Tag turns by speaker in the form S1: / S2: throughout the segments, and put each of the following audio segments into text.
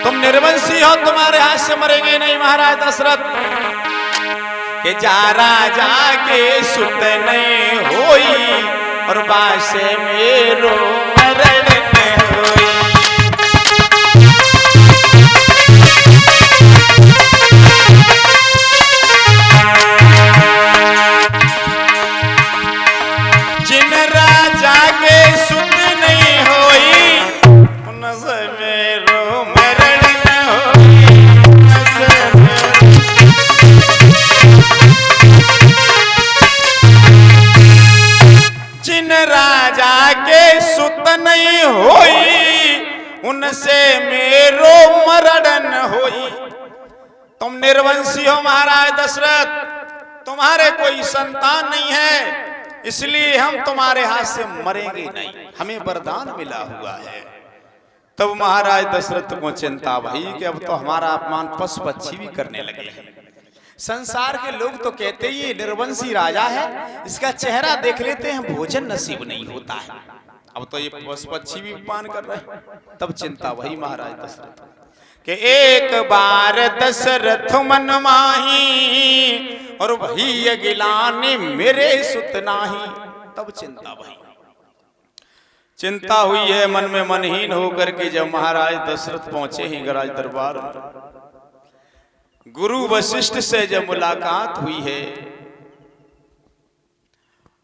S1: तुम निर्वंशी हो, तुम्हारे हाथ से मरेंगे नहीं महाराज दशरथ। के जा राजा के सुत नहीं होई और बासे मेरो मरण होई। जिन राजा के सुत नहीं होई उनसे मेरो मरण होई। जिन राजा के सुत नहीं होई उनसे मेरो मरण होई। तुम निर्वंशी हो महाराज दशरथ, तुम्हारे कोई संतान नहीं है, इसलिए हम तुम्हारे हाथ से मरेंगे नहीं, हमें वरदान मिला हुआ है। तब महाराज दशरथ को चिंता भई कि अब तो हमारा अपमान पशु पक्षी भी करने लगे हैं। संसार के लोग तो कहते ही ये निर्वंशी राजा है, इसका चेहरा देख लेते हैं भोजन नसीब नहीं होता है। अब तो ये पशु पक्षी भी अपमान कर रहे हैं। तब चिंता भई महाराज दशरथ कि एक बार दशरथ मन माही और वही गिलानी मेरे सुत नाही। तब चिंता भई, चिंता हुई है मन में मनहीन होकर के जब महाराज दशरथ पहुंचे ही गराज दरबार में। गुरु वशिष्ठ से जब मुलाकात हुई है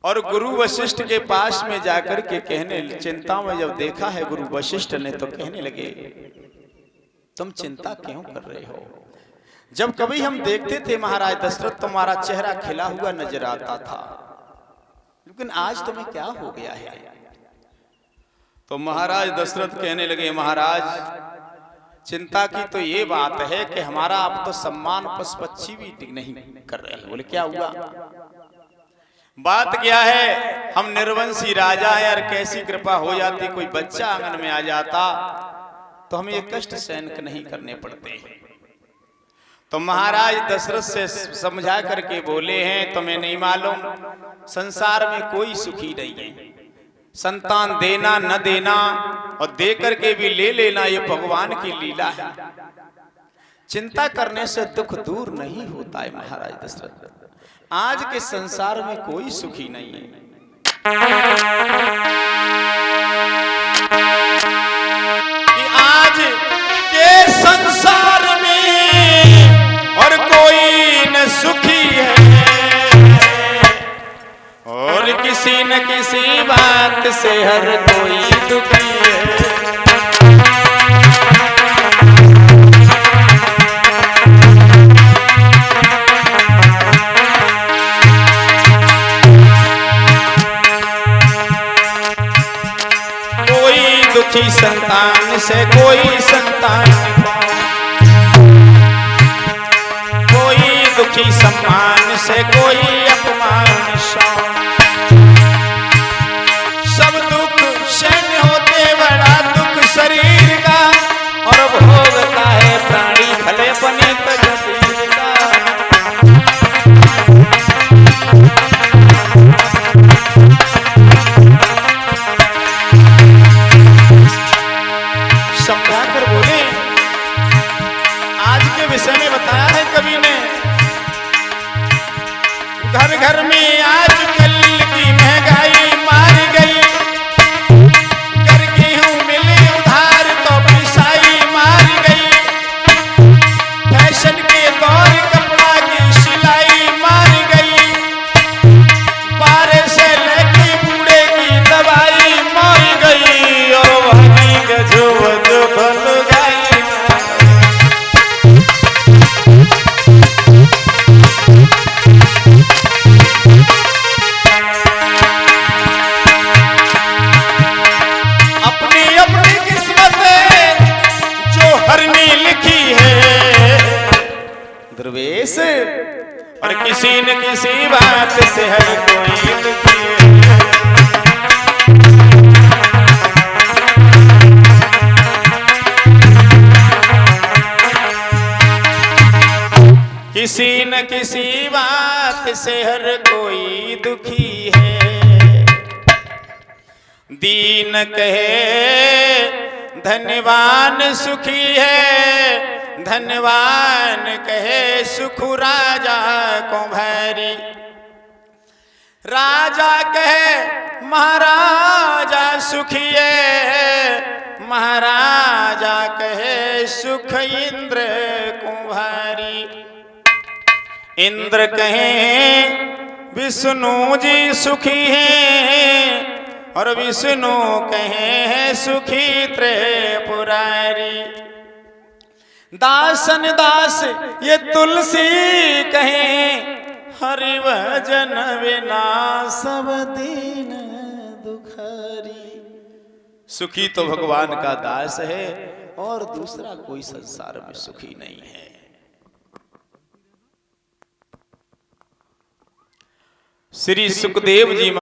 S1: और गुरु वशिष्ठ के पास में जाकर के कहने, चिंता में जब देखा है गुरु वशिष्ठ ने तो कहने लगे तुम चिंता क्यों कर रहे हो। जब कभी हम देखते थे महाराज दशरथ तुम्हारा चेहरा खिला हुआ नजर आता था, लेकिन आज तुम्हें क्या हो गया है। तो महाराज दशरथ कहने लगे महाराज चिंता की तो ये बात है कि हमारा अब तो सम्मान पशु पक्षी भी नहीं कर रहे हैं। बोले क्या हुआ, बात क्या है। हम निर्वंशी राजा है, यार कैसी कृपा हो जाती कोई बच्चा आंगन में आ जाता तो हमें ये कष्ट सहन नहीं करने पड़ते। तो महाराज दशरथ से समझा करके बोले हैं तुम्हें नहीं मालूम संसार में कोई सुखी नहीं है। संतान देना न देना और दे करके भी ले लेना ये भगवान की लीला है। चिंता करने से दुख दूर नहीं होता है महाराज दशरथ। आज के संसार में कोई सुखी नहीं है। कि आज के संसार में और कोई न सुखी है और किसी न किसी बात से हर कोई दुखी है। कोई दुखी संतान से कोई संतान, कोई दुखी सम्मान से कोई अपमान। सब दुख सहन होते बड़ा दुख शरीर का और भोगता है प्राणी भले बने तजबीर का। समझा कर बोले आज के विषय में बताया है कवि ने। घर घर में आजकल की महंगाई मार गई, कर गेहूं मिले उधार तो पिसाई मार गई। फैशन के दौर कपड़ा की सिलाई मार गई, बारे से लेके बूढ़े की दवाई मार गई और वही गजब बन गई। ध्रुवेश और किसी न किसी बात से हर कोई दुखी है। किसी न किसी बात से हर कोई दुखी है। दीन कहे धन्यवान सुखी है, धन्यवान कहे सुख राजा को भैरी। राजा कहे महाराजा सुखी है, महाराजा कहे सुख इंद्र को भारी। इंद्र कहे विष्णु जी सुखी हैं, और विष्णु कहे सुखी त्रिपुरारी। दासन दास ये तुलसी कहे, हरि भजन बिना सब दीन दुखरी। सुखी तो भगवान का दास है, और दूसरा कोई संसार में सुखी नहीं है। श्री सुखदेव जी